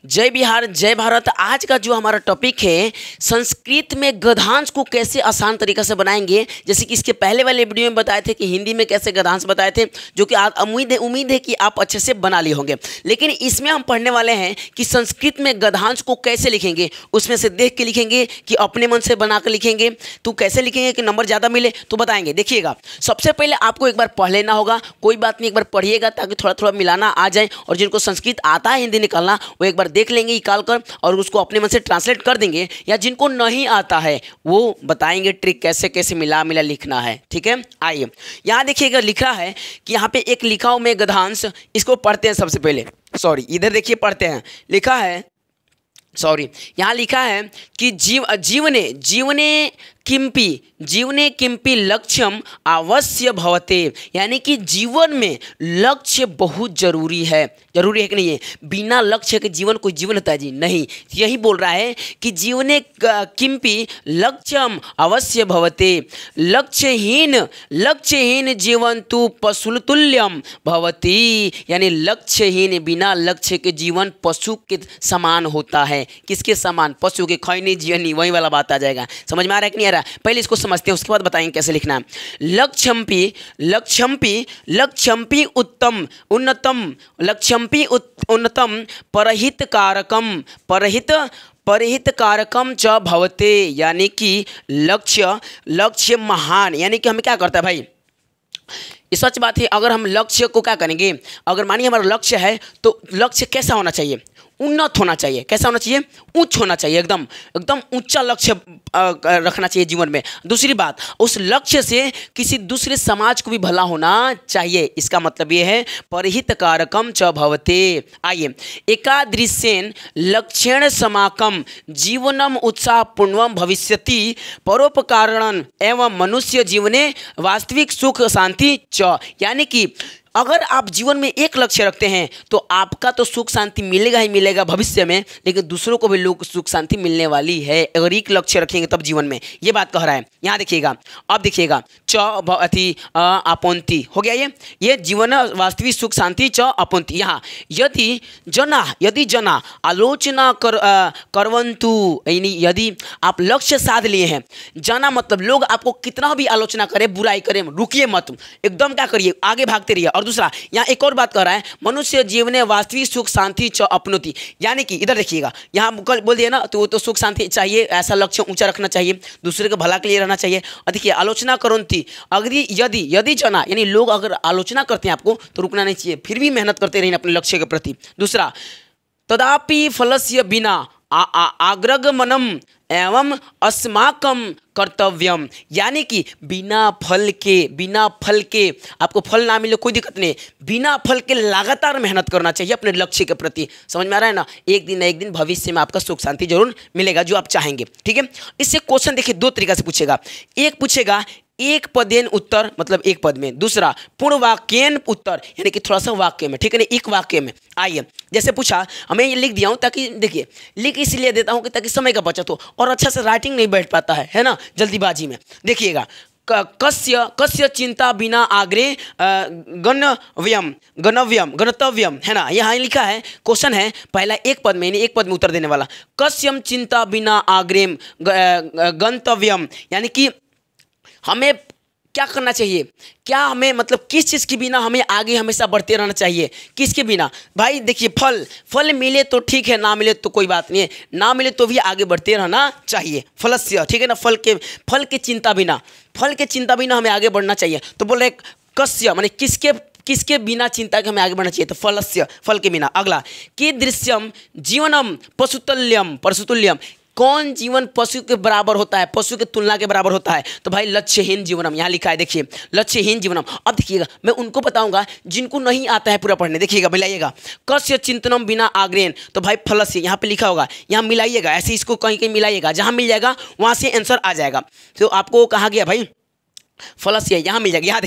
जय बिहार जय भारत। आज का जो हमारा टॉपिक है संस्कृत में गद्यांश को कैसे आसान तरीके से बनाएंगे। जैसे कि इसके पहले वाले वीडियो में बताए थे कि हिंदी में कैसे गद्यांश बताए थे, जो कि आज उम्मीद है कि आप अच्छे से बना लिए होंगे। लेकिन इसमें हम पढ़ने वाले हैं कि संस्कृत में गद्यांश को कैसे लिखेंगे। उसमें से देख के लिखेंगे कि अपने मन से बना कर लिखेंगे। तो कैसे लिखेंगे कि नंबर ज़्यादा मिले, तो बताएंगे। देखिएगा, सबसे पहले आपको एक बार पढ़ लेना होगा, कोई बात नहीं, एक बार पढ़िएगा ताकि थोड़ा थोड़ा मिलाना आ जाए। और जिनको संस्कृत आता है हिंदी निकालना, वो एक बार देख लेंगे निकाल कर और उसको अपने मन से ट्रांसलेट कर देंगे। या जिनको नहीं आता है वो बताएंगे ट्रिक कैसे कैसे मिला मिला लिखना है। ठीक है, आइए यहाँ देखिएगा, लिखा है कि यहाँ पे एक लिखा हूँ मैं गद्यांश, इसको पढ़ते हैं सबसे पहले। सॉरी, इधर देखिए पढ़ते हैं। लिखा है, सॉरी, यहाँ लिखा है कि जीवने किंपि लक्ष्यम अवश्य भवते, यानी कि जीवन में लक्ष्य बहुत जरूरी है। जरूरी है कि नहीं है? बिना लक्ष्य के जीवन कोई जीवन होता है जी? नहीं। यही बोल रहा है कि जीवने किंपि लक्ष्यम अवश्य भवते, लक्ष्यहीन जीवन तु पशुतुल्यम भवती, यानी लक्ष्यहीन, बिना लक्ष्य के जीवन पशु के समान होता है। किसके समान? पशु के। खैनी जियनी, वही वाला बात आ जाएगा। समझ में आ रहा है कि नहीं आ रहा? पहले इसको समझते हैं, उसके बाद बताएंगे कैसे लिखना है। लक्ष्यम्पि उन्नतम परहित कारकम च भवते, यानी कि लक्ष्य महान, यानी कि हमें क्या करता है भाई, ये सच बात है। अगर हम लक्ष्य को क्या करेंगे, अगर मानिए हमारा लक्ष्य है तो लक्ष्य कैसा होना चाहिए? उन्नत होना चाहिए। कैसा होना चाहिए? उच्च होना चाहिए। एकदम ऊंचा लक्ष्य रखना चाहिए जीवन में। दूसरी बात, उस लक्ष्य से किसी दूसरे समाज को भी भला होना चाहिए। इसका मतलब ये है परहित कारकम च भवते। आइए, एकादृश्येन लक्ष्येण समाकम जीवनम उत्साहपूर्णम भविष्यति परोपकारणं एवं मनुष्य जीवने वास्तविक सुख शांति च, यानी कि अगर आप जीवन में एक लक्ष्य रखते हैं तो आपका तो सुख शांति मिलेगा ही मिलेगा भविष्य में, लेकिन दूसरों को भी लोग सुख शांति मिलने वाली है अगर एक लक्ष्य रखेंगे तब जीवन में। ये बात कह रहा है। यहाँ देखिएगा, अब देखिएगा, च अति आपोन्ति हो गया। ये जीवन वास्तविक सुख शांति च आपोन्ति। यहाँ यदि जना आलोचना करवंतु, यानी यदि आप लक्ष्य साध लिए हैं, जना मतलब लोग आपको कितना भी आलोचना करें, बुराई करें, रुकिए मत, एकदम क्या करिए, आगे भागते रहिए। और दूसरा, यहाँ एक और बात कह रहा है, मनुष्य जीवन वास्तविक सुख शांति च अपनोति, यानी कि इधर देखिएगा, यहाँ कल बोल दिया ना, तो सुख शांति चाहिए, ऐसा लक्ष्य ऊंचा रखना चाहिए, दूसरे के भला के लिए रहना चाहिए। और देखिए, आलोचना करोन्ति, अगर यदि जना, यानी लोग अगर आलोचना करते हैं आपको तो रुकना नहीं चाहिए, फिर भी मेहनत करते रहिए अपने लक्ष्य के प्रति। दूसरा, तदापि फलस्य बिना आग्रगमनम एवं अस्माकम कर्तव्यम, यानी कि बिना फल के आपको फल ना मिले कोई दिक्कत नहीं, बिना फल के लगातार मेहनत करना चाहिए अपने लक्ष्य के प्रति। समझ में आ रहा है ना? एक दिन ना एक दिन भविष्य में आपका सुख शांति जरूर मिलेगा जो आप चाहेंगे। ठीक है, इससे क्वेश्चन देखिए दो तरीका से पूछेगा। एक पूछेगा एक पदेन उत्तर, मतलब एक पद में। दूसरा पूर्ण वाक्यन उत्तर, यानी कि थोड़ा सा वाक्य में। ठीक है ना, एक वाक्य में। आइए, जैसे पूछा, हमें ये लिख दिया हूँ ताकि देखिए, लिख इसलिए देता हूँ कि ताकि समय का बचत हो और अच्छा से राइटिंग नहीं बैठ पाता है ना, जल्दीबाजी में। देखिएगा, कस्य चिंता बिना आग्रे गणतव्यम, है ना। यहाँ लिखा है, क्वेश्चन है पहला एक पद में, एक पद में उत्तर देने वाला। कस्यम चिंता बिना आग्रे गंतव्यम, यानी कि हमें क्या करना चाहिए, क्या हमें मतलब किस चीज़ के बिना हमें आगे हमेशा बढ़ते रहना चाहिए? किसके बिना? भाई देखिए, फल मिले तो ठीक है, ना मिले तो कोई बात नहीं है, ना मिले तो भी आगे बढ़ते रहना चाहिए। फलस्य, ठीक है ना, फल के चिंता बिना हमें आगे बढ़ना चाहिए। तो बोल रहे कस्य, माने किसके बिना चिंता के हमें आगे बढ़ना चाहिए? तो फलस्य, फल के बिना। अगला, कि दृश्यम जीवनम पशुतुल्यम, कौन जीवन पशु के बराबर होता है, पशु के तुलना के बराबर होता है? तो भाई लक्ष्यहीन जीवनम, यहाँ लिखा है, देखिए लक्ष्यहीन जीवनम। अब देखिएगा, मैं उनको बताऊंगा जिनको नहीं आता है पूरा पढ़ने। देखिएगा, मिलाइएगा, कस्य चिंतनम बिना आग्रेन, तो भाई फलस्य, यहाँ पे लिखा होगा, यहाँ मिलाइएगा, ऐसे इसको कहीं कहीं मिलाइएगा, जहाँ मिल जाएगा वहाँ से आंसर आ जाएगा। तो आपको कहा गया भाई फलस्य, यहाँ मिल जाएगा। यहाँ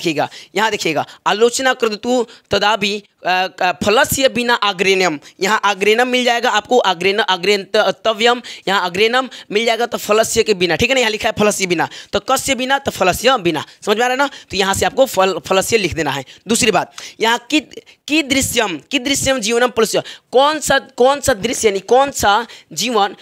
देखिएगा, आलोचना कृतु तदापि फलस्य बिना अग्रेनम, यहाँ अग्रेनम मिल जाएगा आपको, अग्रेंतव्यम, यहाँ अग्रेनम मिल जाएगा तो फलस्य के बिना, ठीक है ना। यहाँ लिखा है फलस्य बिना, तो कस्य बिना तो फलस्य बिना, समझ में आ रहा है ना। तो यहाँ से आपको फलस्य लिख देना है। दूसरी बात, यहाँ कीदृश्यम जीवनम पशु, कौन सा दृश्य यानी कौन सा जीवन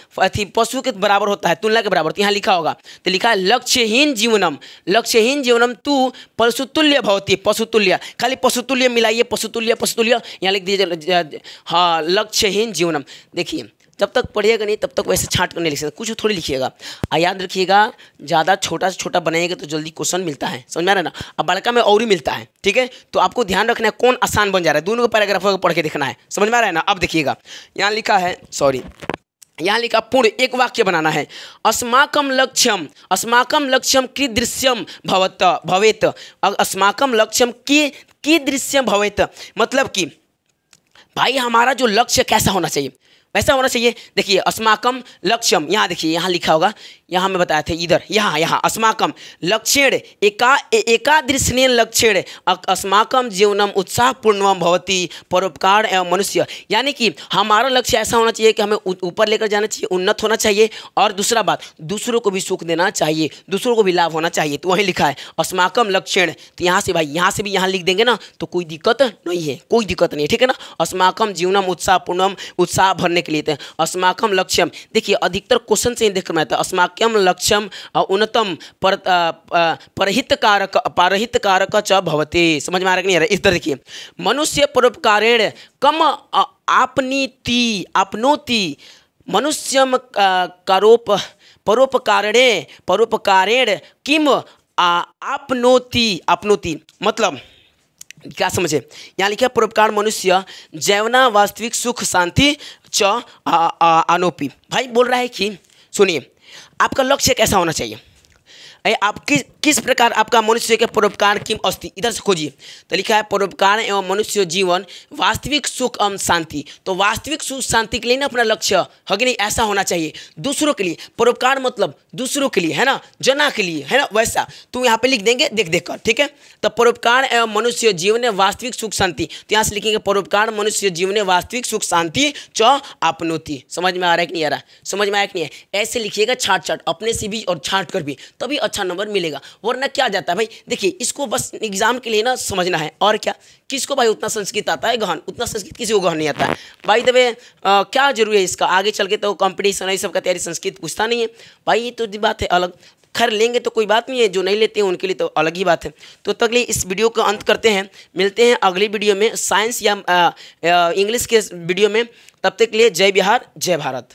पशु के बराबर होता है, तुलना के बराबर। तो यहाँ लिखा होगा, तो लिखा है लक्ष्यहीन जीवनम तू पशुतुल्य भवति, पशुतुल्य, खाली पशुतुल्य मिलाइए, पशुतुल्य यहाँ लिख दीजिए। हाँ, लक्ष्यहीन जीवनम। देखिए जब तक पढ़िएगा नहीं तब तक वैसे छांट कर नहीं लिख सकते, कुछ थोड़ी लिखिएगा। याद रखिएगा, ज़्यादा छोटा से छोटा बनाइएगा तो जल्दी क्वेश्चन मिलता है, समझ में आ रहा है ना। अब बड़का में और ही मिलता है, ठीक है। तो आपको ध्यान रखना है कौन आसान बन जा रहा है, दोनों को पैराग्राफ को पढ़ के देखना है, समझ में आ रहा है ना। अब देखिएगा, यहाँ लिखा है, यहाँ लिखा पूर्ण एक वाक्य बनाना है। अस्माकं लक्ष्यम कीदृश्यम भवेत, अस्माकं लक्ष्यम कीदृश्यम भवेत, मतलब कि भाई हमारा जो लक्ष्य कैसा होना चाहिए, वैसा होना चाहिए। देखिए अस्माकं लक्ष्यम, यहाँ देखिए यहाँ लिखा होगा, यहाँ मैं बताया था इधर, यहाँ अस्माकं लक्ष्येण एकादृश्येन लक्ष्येण अस्माकं जीवनम उत्साहपूर्णम भवति परोपकार एवं मनुष्य, यानी कि हमारा लक्ष्य ऐसा होना चाहिए कि हमें ऊपर लेकर जाना चाहिए, उन्नत होना चाहिए, और दूसरा बात दूसरों को भी सुख देना चाहिए, दूसरों को भी लाभ होना चाहिए। तो वहीं लिखा है अस्माकं लक्ष्येण, तो यहाँ से भाई यहाँ से भी यहाँ लिख देंगे ना तो कोई दिक्कत नहीं है, कोई दिक्कत नहीं है, ठीक है ना। अस्माकं जीवनम उत्साहपूर्णम, उत्साह भरने के लिए अस्माकं लक्ष्यम। देखिए अधिकतर क्वेश्चन से देख कर अस्माकं लक्ष्यम उन्नतम परहितकारक च भवति, समझ में आ रहा नहीं आ रहा। इस तरह देखिए, मनुष्य परोपकारेण कम आपनोति मनुष्यम परोपकारेण किम आपनोति, मतलब क्या समझे। यहाँ लिखा परोपकार मनुष्य जैवना वास्तविक सुख शांति च आनोपी। भाई बोल रहा है कि सुनिए आपका लक्ष्य कैसा होना चाहिए, आप किस प्रकार आपका मनुष्य के परोपकार किम अस्ति, इधर से खोजिए। तो लिखा है परोपकार एवं मनुष्य जीवन वास्तविक सुख एवं शांति, तो वास्तविक सुख शांति के लिए ना अपना लक्ष्य है कि नहीं, ऐसा होना चाहिए। दूसरों के लिए परोपकार मतलब दूसरों के लिए है ना, जना के लिए है ना, वैसा तो यहाँ पे लिख देंगे देख कर, ठीक है। तो परोपकार एवं मनुष्य जीवन वास्तविक सुख शांति, तो यहाँ से लिखेंगे परोपकार मनुष्य जीवन वास्तविक सुख शांति च आपनोति। समझ में आ रहा है कि नहीं आ रहा, समझ में आया कि नहीं है। ऐसे लिखिएगा छाट अपने से भी और छाट कर भी, तभी अच्छा नंबर मिलेगा, वरना क्या जाता है भाई। देखिए इसको बस एग्जाम के लिए ना समझना है, और क्या किसको भाई उतना संस्कृत आता है गहन, उतना संस्कृत किसी को गहन नहीं आता है भाई। तबे क्या जरूरी है इसका, आगे चल के तो कंपटीशन ये सब का तैयारी संस्कृत पूछता नहीं है भाई, ये तो बात है अलग। खैर लेंगे तो कोई बात नहीं है, जो नहीं लेते हैं उनके लिए तो अलग ही बात है। तो तब तक इस वीडियो का अंत करते हैं, मिलते हैं अगली वीडियो में साइंस या इंग्लिश के वीडियो में। तब तक के लिए जय बिहार जय भारत।